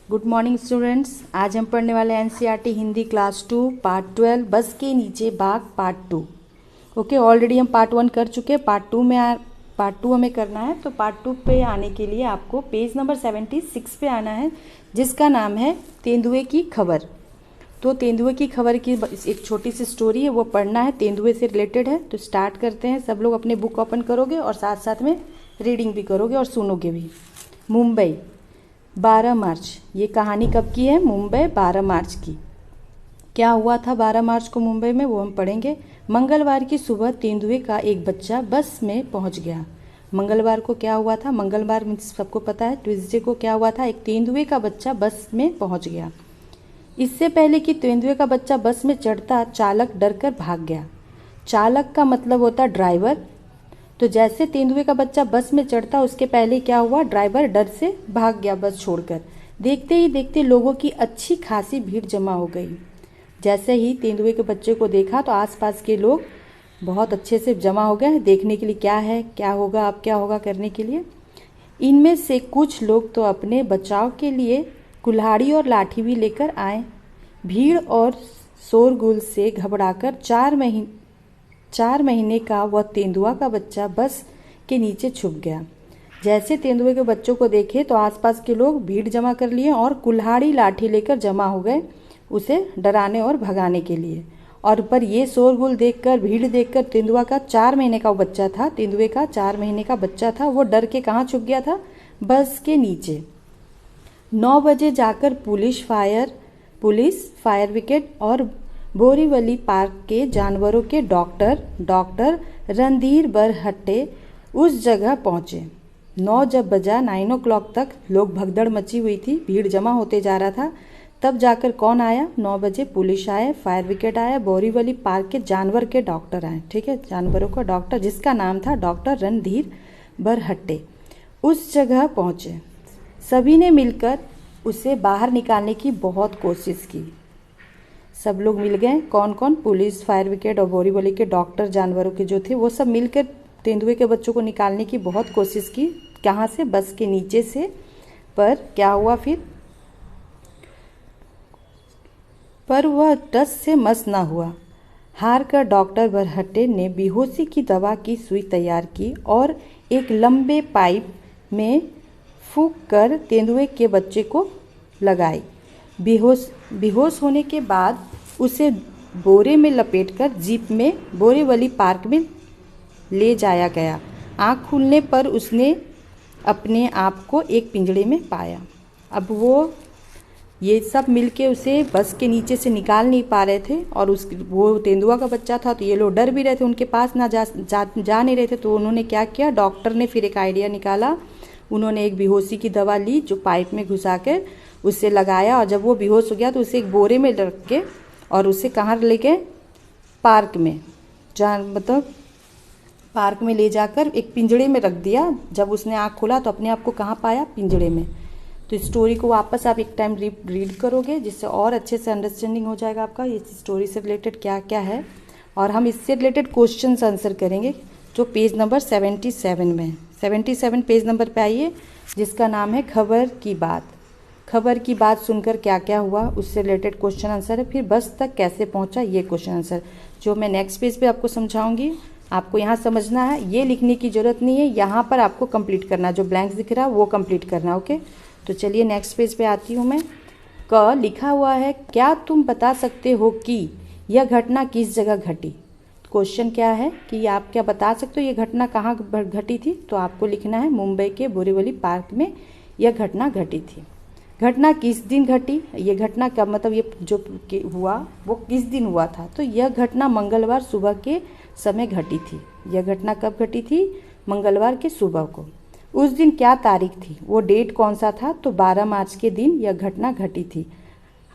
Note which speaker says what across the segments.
Speaker 1: Good morning students. आज हम पढ़ने वाले एनसीईआरटी हिंदी क्लास 2 पार्ट 12 बस के नीचे बाघ पार्ट 2। ओके, ऑलरेडी हम पार्ट 1 कर चुके हैं। पार्ट 2 हमें करना है। तो पार्ट 2 पे आने के लिए आपको पेज नंबर 76 पे आना है, जिसका नाम है तेंदुए की खबर। तो तेंदुए की खबर की एक छोटी सी स्टोरी है, वो पढ़ना है, तेंदुए से रिलेटेड है। तो स्टार्ट करते हैं। सब लोग अपने बुक ओपन करोगे और साथ साथ में रीडिंग भी करोगे और सुनोगे भी। मुंबई 12 मार्च। ये कहानी कब की है? मुंबई 12 मार्च की। क्या हुआ था 12 मार्च को मुंबई में, वो हम पढ़ेंगे। मंगलवार की सुबह तेंदुए का एक बच्चा बस में पहुंच गया। मंगलवार को क्या हुआ था? मंगलवार सबको पता है, ट्यूसडे को क्या हुआ था? एक तेंदुए का बच्चा बस में पहुंच गया। इससे पहले कि तेंदुए का बच्चा बस में चढ़ता, चालक डरकर भाग गया। चालक का मतलब होता ड्राइवर। तो जैसे तेंदुए का बच्चा बस में चढ़ता, उसके पहले क्या हुआ? ड्राइवर डर से भाग गया बस छोड़कर। देखते ही देखते लोगों की अच्छी खासी भीड़ जमा हो गई। जैसे ही तेंदुए के बच्चे को देखा तो आसपास के लोग बहुत अच्छे से जमा हो गए देखने के लिए, क्या है, क्या होगा, अब क्या होगा करने के लिए। इनमें से कुछ लोग तो अपने बचाव के लिए कुल्हाड़ी और लाठी भी लेकर आए। भीड़ और शोरगुल से घबराकर 4 महीने का वह तेंदुआ का बच्चा बस के नीचे छुप गया। जैसे तेंदुए के बच्चों को देखे तो आसपास के लोग भीड़ जमा कर लिए और कुल्हाड़ी लाठी लेकर जमा हो गए उसे डराने और भगाने के लिए। और पर ये शोरगुल देखकर, भीड़ देखकर तेंदुआ का 4 महीने का वो बच्चा था, तेंदुए का 4 महीने का बच्चा था, वो डर के कहाँ छुप गया था? बस के नीचे। 9 बजे जाकर पुलिस, फायर ब्रिगेड और बोरीवली पार्क के जानवरों के डॉक्टर रणधीर बरहट्टे उस जगह पहुंचे। 9 जब बजा, 9 o'clock तक लोग भगदड़ मची हुई थी, भीड़ जमा होते जा रहा था। तब जाकर कौन आया? 9 बजे पुलिस आए, फायर ब्रिगेड आया, बोरीवली पार्क के जानवर के डॉक्टर आए। ठीक है, जानवरों का डॉक्टर, जिसका नाम था डॉक्टर रणधीर बरहट्टे, उस जगह पहुंचे। सभी ने मिलकर उसे बाहर निकालने की बहुत कोशिश की। सब लोग मिल गए, कौन कौन? पुलिस, फायर ब्रिगेड और बोरीवली के डॉक्टर, जानवरों के जो थे वो सब मिलकर तेंदुए के बच्चों को निकालने की बहुत कोशिश की। कहाँ से? बस के नीचे से। पर क्या हुआ फिर? पर वह टस से मस ना हुआ। हार कर डॉक्टर बरहट्टे ने बेहोशी की दवा की सुई तैयार की और एक लंबे पाइप में फूंक कर तेंदुए के बच्चे को लगाई। बेहोश होने के बाद उसे बोरे में लपेटकर जीप में बोरीवली पार्क में ले जाया गया। आँख खुलने पर उसने अपने आप को एक पिंजड़े में पाया। अब ये सब मिलके उसे बस के नीचे से निकाल नहीं पा रहे थे और वो तेंदुआ का बच्चा था, तो ये लोग डर भी रहे थे, उनके पास ना जा नहीं रहे थे। तो उन्होंने क्या किया? डॉक्टर ने फिर एक आइडिया निकाला। उन्होंने एक बेहोशी की दवा ली जो पाइप में घुसा कर उसे लगाया, और जब वो बेहोश हो गया तो उसे एक बोरे में रख के और उसे कहाँ ले गए? पार्क में, पार्क में ले जाकर एक पिंजड़े में रख दिया। जब उसने आँख खोला तो अपने आप को कहाँ पाया? पिंजड़े में। तो इस स्टोरी को वापस आप एक टाइम रीड करोगे, जिससे और अच्छे से अंडरस्टैंडिंग हो जाएगा आपका इस स्टोरी से रिलेटेड क्या क्या है। और हम इससे रिलेटेड क्वेश्चन आंसर करेंगे जो पेज नंबर 77 में। 77 पेज नंबर पे आइए, जिसका नाम है खबर की बात। खबर की बात सुनकर क्या क्या हुआ, उससे रिलेटेड क्वेश्चन आंसर है। फिर बस तक कैसे पहुंचा, ये क्वेश्चन आंसर जो मैं नेक्स्ट पेज पे आपको समझाऊंगी। आपको यहाँ समझना है, ये लिखने की जरूरत नहीं है, यहाँ पर आपको कंप्लीट करना, जो ब्लैंक्स दिख रहा है वो कंप्लीट करना। ओके, तो चलिए नेक्स्ट पेज पे आती हूँ मैं। क लिखा हुआ है, क्या तुम बता सकते हो कि यह घटना किस जगह घटी? क्वेश्चन क्या है कि आप क्या बता सकते हो ये घटना कहाँ घटी थी? तो आपको लिखना है मुंबई के बोरीवली पार्क में यह घटना घटी थी। घटना किस दिन घटी? ये घटना का मतलब ये जो हुआ वो किस दिन हुआ था? तो यह घटना मंगलवार सुबह के समय घटी थी। यह घटना कब घटी थी? मंगलवार के सुबह को। उस दिन क्या तारीख थी? वो डेट कौन सा था? तो 12 मार्च के दिन यह घटना घटी थी।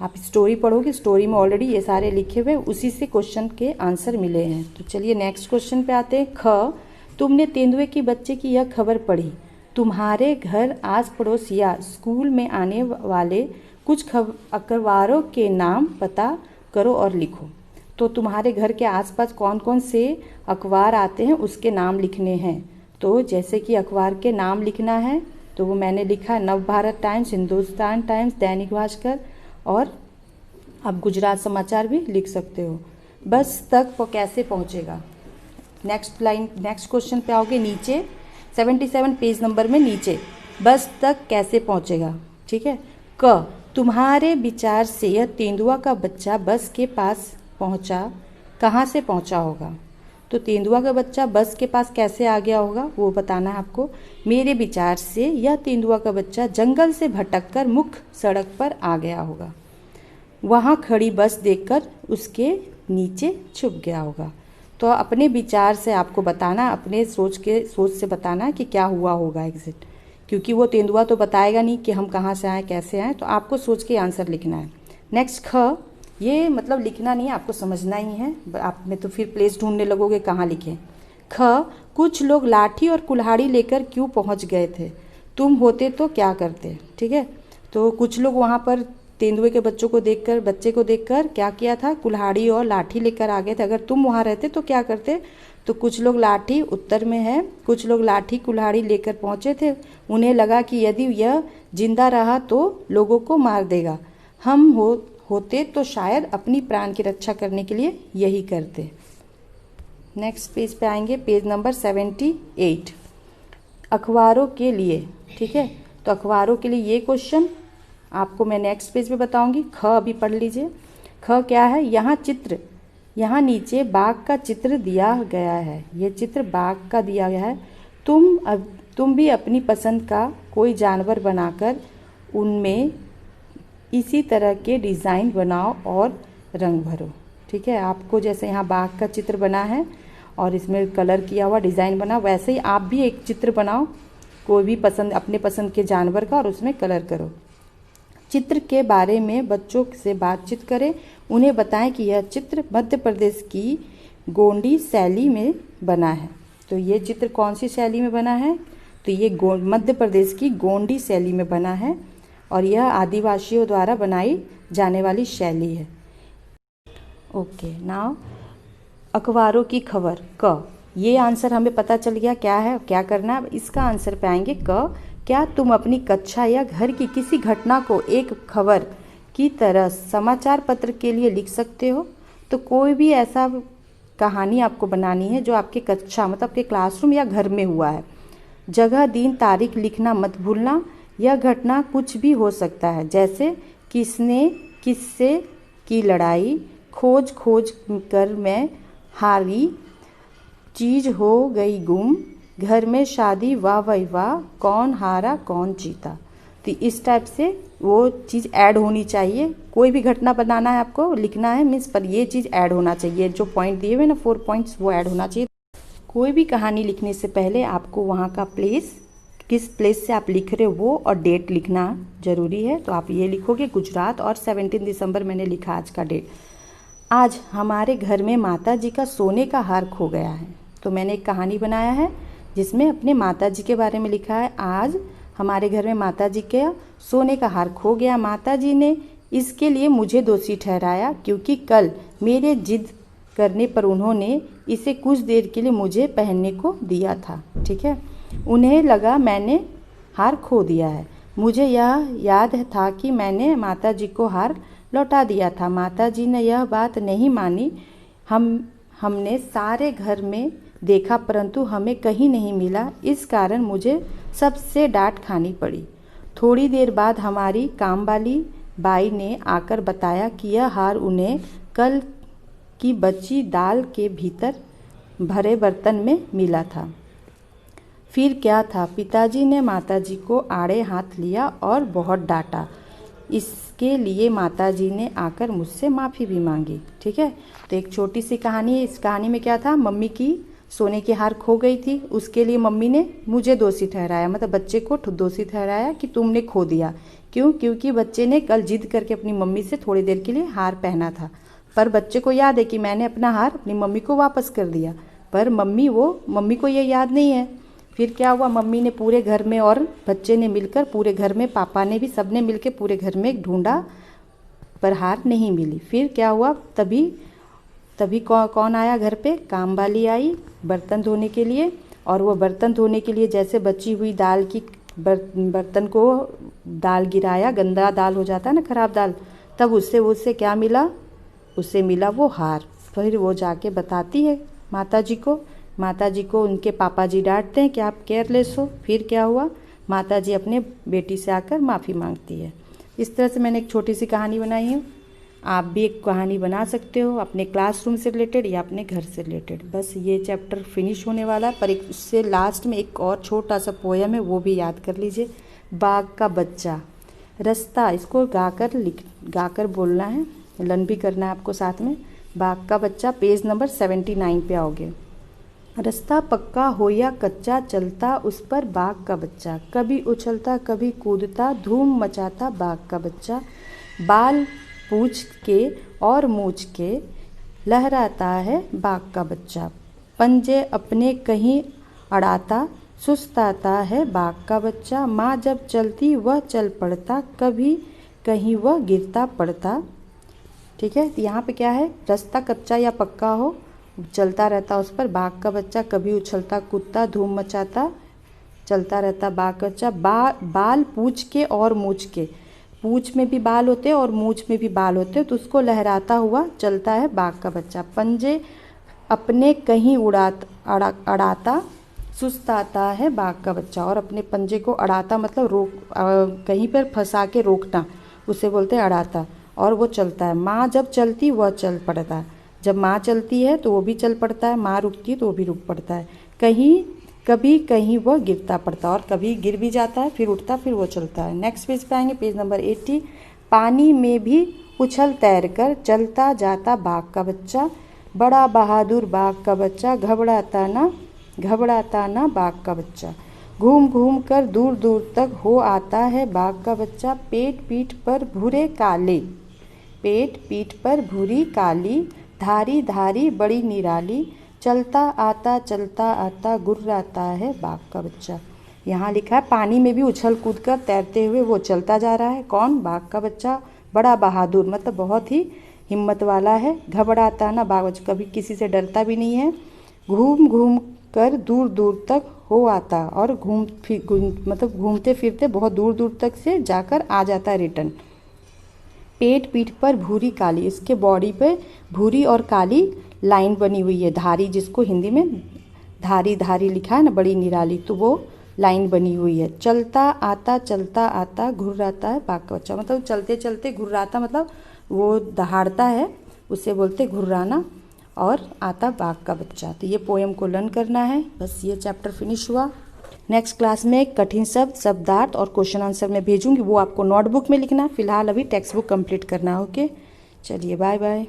Speaker 1: आप स्टोरी पढ़ोगे, स्टोरी में ऑलरेडी ये सारे लिखे हुए, उसी से क्वेश्चन के आंसर मिले हैं। तो चलिए नेक्स्ट क्वेश्चन पे आते हैं। ख तुमने तेंदुए के बच्चे की यह खबर पढ़ी। तुम्हारे घर आस पड़ोस या स्कूल में आने वाले कुछ अखबारों के नाम पता करो और लिखो। तो तुम्हारे घर के आसपास कौन कौन से अखबार आते हैं उसके नाम लिखने हैं। तो जैसे कि अखबार के नाम लिखना है, तो वो मैंने लिखा है नवभारत टाइम्स, हिंदुस्तान टाइम्स, दैनिक भास्कर, और आप गुजरात समाचार भी लिख सकते हो। बस तक वो कैसे पहुंचेगा। नेक्स्ट लाइन, नेक्स्ट क्वेश्चन पे आओगे नीचे 77 पेज नंबर में नीचे, बस तक कैसे पहुंचेगा। ठीक है। क, तुम्हारे विचार से यह तेंदुआ का बच्चा बस के पास पहुंचा, कहाँ से पहुंचा होगा। तो तेंदुआ का बच्चा बस के पास कैसे आ गया होगा वो बताना है आपको। मेरे विचार से यह तेंदुआ का बच्चा जंगल से भटककर मुख्य सड़क पर आ गया होगा, वहाँ खड़ी बस देखकर उसके नीचे छुप गया होगा। तो अपने विचार से आपको बताना, अपने सोच से बताना कि क्या हुआ होगा एग्जिट, क्योंकि वो तेंदुआ तो बताएगा नहीं कि हम कहाँ से आए कैसे आए, तो आपको सोच के आंसर लिखना है। नेक्स्ट ख, ये मतलब लिखना नहीं है, आपको समझना ही है। आप में तो फिर प्लेस ढूंढने लगोगे कहाँ लिखें। ख, कुछ लोग लाठी और कुल्हाड़ी लेकर क्यों पहुँच गए थे, तुम होते तो क्या करते। ठीक है। तो कुछ लोग वहाँ पर तेंदुए के बच्चे को देखकर क्या किया था, कुल्हाड़ी और लाठी लेकर आ गए थे। अगर तुम वहाँ रहते तो क्या करते। तो कुछ लोग लाठी, उत्तर में है, कुछ लोग लाठी कुल्हाड़ी लेकर पहुँचे थे। उन्हें लगा कि यदि यह जिंदा रहा तो लोगों को मार देगा, हम होते तो शायद अपनी प्राण की रक्षा करने के लिए यही करते। नेक्स्ट पेज पे आएंगे, पेज नंबर 78, अखबारों के लिए। ठीक है। तो अखबारों के लिए ये क्वेश्चन आपको मैं नेक्स्ट पेज पे बताऊंगी। ख अभी पढ़ लीजिए। ख क्या है, यहाँ नीचे बाघ का चित्र दिया गया है, ये चित्र बाघ का दिया गया है। तुम भी अपनी पसंद का कोई जानवर बनाकर उनमें इसी तरह के डिज़ाइन बनाओ और रंग भरो। ठीक है। आपको जैसे यहाँ बाघ का चित्र बना है और इसमें कलर किया हुआ डिज़ाइन बना, वैसे ही आप भी एक चित्र बनाओ कोई भी अपने पसंद के जानवर का और उसमें कलर करो। चित्र के बारे में बच्चों से बातचीत करें, उन्हें बताएं कि यह चित्र मध्य प्रदेश की गोंडी शैली में बना है। तो ये चित्र कौन सी शैली में बना है, तो ये मध्य प्रदेश की गोंडी शैली में बना है और यह आदिवासियों द्वारा बनाई जाने वाली शैली है। ओके, नाउ अखबारों की खबर क, ये आंसर हमें पता चल गया क्या है, क्या करना है। अब इसका आंसर पे आएंगे क, क्या तुम अपनी कक्षा या घर की किसी घटना को एक खबर की तरह समाचार पत्र के लिए लिख सकते हो। तो कोई भी ऐसा कहानी आपको बनानी है जो आपके कक्षा मतलब आपके क्लासरूम या घर में हुआ है। जगह, दिन, तारीख लिखना मत भूलना। यह घटना कुछ भी हो सकता है, जैसे किसने किससे की लड़ाई, खोज कर मैं हारी, चीज़ हो गई गुम, घर में शादी, वाह भाई वाह, कौन हारा कौन जीता। तो इस टाइप से वो चीज़ ऐड होनी चाहिए। कोई भी घटना बनाना है आपको लिखना है मीन्स पर ये चीज़ ऐड होना चाहिए, जो पॉइंट दिए हुए ना 4 पॉइंट्स वो ऐड होना चाहिए। कोई भी कहानी लिखने से पहले आपको वहाँ का प्लेस, किस प्लेस से आप लिख रहे हो वो और डेट लिखना ज़रूरी है। तो आप ये लिखोगे गुजरात और 17 दिसंबर मैंने लिखा आज का डेट। आज हमारे घर में माता जी का सोने का हार खो गया है। तो मैंने एक कहानी बनाया है जिसमें अपने माता जी के बारे में लिखा है। आज हमारे घर में माता जी के सोने का हार खो गया, माता जी ने इसके लिए मुझे दोषी ठहराया क्योंकि कल मेरे जिद करने पर उन्होंने इसे कुछ देर के लिए मुझे पहनने को दिया था। ठीक है। उन्हें लगा मैंने हार खो दिया है। मुझे यह याद था कि मैंने माता जी को हार लौटा दिया था। माता जी ने यह बात नहीं मानी। हमने सारे घर में देखा परंतु हमें कहीं नहीं मिला, इस कारण मुझे सबसे डांट खानी पड़ी। थोड़ी देर बाद हमारी काम वाली बाई ने आकर बताया कि यह हार उन्हें कल की बची दाल के भीतर भरे बर्तन में मिला था। फिर क्या था, पिताजी ने माताजी को आड़े हाथ लिया और बहुत डांटा। इसके लिए माताजी ने आकर मुझसे माफ़ी भी मांगी। ठीक है। तो एक छोटी सी कहानी है। इस कहानी में क्या था, मम्मी की सोने की हार खो गई थी, उसके लिए मम्मी ने मुझे दोषी ठहराया, मतलब बच्चे को दोषी ठहराया कि तुमने खो दिया। क्यों? क्योंकि बच्चे ने कल जिद करके अपनी मम्मी से थोड़ी देर के लिए हार पहना था, पर बच्चे को याद है कि मैंने अपना हार अपनी मम्मी को वापस कर दिया, पर मम्मी को ये याद नहीं है। फिर क्या हुआ, मम्मी ने पूरे घर में और बच्चे ने मिलकर पूरे घर में, पापा ने भी, सबने मिलकर पूरे घर में ढूंढा पर हार नहीं मिली। फिर क्या हुआ, तभी कौन आया घर पे, काम वाली आई बर्तन धोने के लिए, और वो बर्तन धोने के लिए जैसे बची हुई दाल की बर्तन को दाल गिराया, गंदा दाल हो जाता है ना, खराब दाल, तब उससे क्या मिला, उससे मिला वो हार। फिर वो जाके बताती है माता जी को। माता जी को उनके पापा जी डांटते हैं कि आप केयरलेस हो। फिर क्या हुआ, माता जी अपने बेटी से आकर माफ़ी मांगती है। इस तरह से मैंने एक छोटी सी कहानी बनाई है। आप भी एक कहानी बना सकते हो अपने क्लासरूम से रिलेटेड या अपने घर से रिलेटेड। बस ये चैप्टर फिनिश होने वाला है, पर एक उससे लास्ट में एक और छोटा सा पोयम है, वो भी याद कर लीजिए। बाघ का बच्चा, रास्ता, इसको गाकर बोलना है, लर्न भी करना है आपको साथ में। बाघ का बच्चा, पेज नंबर 79 पे आओगे। रास्ता पक्का हो या कच्चा, चलता उस पर बाघ का बच्चा, कभी उछलता कभी कूदता, धूम मचाता बाघ का बच्चा। बाल पूछ के और मूछ के लहराता है बाघ का बच्चा, पंजे अपने कहीं अड़ाता, सुस्ताता है बाघ का बच्चा। माँ जब चलती वह चल पड़ता, कभी कहीं वह गिरता पड़ता। ठीक है, तो यहाँ पे क्या है, रास्ता कच्चा या पक्का हो, चलता रहता उस पर बाघ का बच्चा, कभी उछलता कूदता, धूम मचाता, चलता रहता बाघ का बच्चा। बाल पूछ के और मूछ के, पूछ में भी बाल होते हैं और मूछ में भी बाल होते हैं, तो उसको लहराता हुआ चलता है बाघ का बच्चा। पंजे अपने कहीं अड़ाता, सुस्ताता है बाघ का बच्चा, और अपने पंजे को अड़ाता मतलब कहीं पर फंसा के रोकना, उसे बोलते हैं अड़ाता, और वो चलता है। माँ जब चलती वह चल पड़ता है, जब माँ चलती है तो वो भी चल पड़ता है, माँ रुकती है तो वो भी रुक पड़ता है। कभी कहीं वह गिरता पड़ता, और कभी गिर भी जाता है, फिर उठता, फिर वो चलता है। नेक्स्ट पेज पे आएंगे, पेज नंबर 80। पानी में भी उछल तैर कर चलता जाता बाघ का बच्चा, बड़ा बहादुर बाघ का बच्चा, घबराता ना बाघ का बच्चा। घूम घूम कर दूर दूर तक हो आता है बाघ का बच्चा, पेट पीठ पर भूरी काली, धारी धारी बड़ी निराली, चलता आता गुर्राता है बाघ का बच्चा। यहाँ लिखा है पानी में भी उछल कूद कर तैरते हुए वो चलता जा रहा है, कौन, बाघ का बच्चा। बड़ा बहादुर मतलब बहुत ही हिम्मत वाला है। घबराता ना बाघ बच्चा, कभी किसी से डरता भी नहीं है। घूम घूम कर दूर दूर तक हो आता, और मतलब घूमते फिरते बहुत दूर दूर तक से जाकर आ जाता है रिटर्न। पेट पीठ पर भूरी काली, इसके बॉडी पे भूरी और काली लाइन बनी हुई है, धारी, जिसको हिंदी में धारी धारी लिखा है ना, बड़ी निराली, तो वो लाइन बनी हुई है। चलता आता घुर्राता है बाघ का बच्चा, मतलब चलते चलते घुर्राता मतलब वो दहाड़ता है, उसे बोलते घुर्राना, और आता बाघ का बच्चा। तो ये पोएम को लर्न करना है। बस ये चैप्टर फिनिश हुआ। नेक्स्ट क्लास में कठिन शब्द, शब्दार्थ और क्वेश्चन आंसर मैं भेजूंगी, वो आपको नोटबुक में लिखना है। फिलहाल अभी टेक्स्ट बुक कंप्लीट करना है। ओके, चलिए बाय बाय।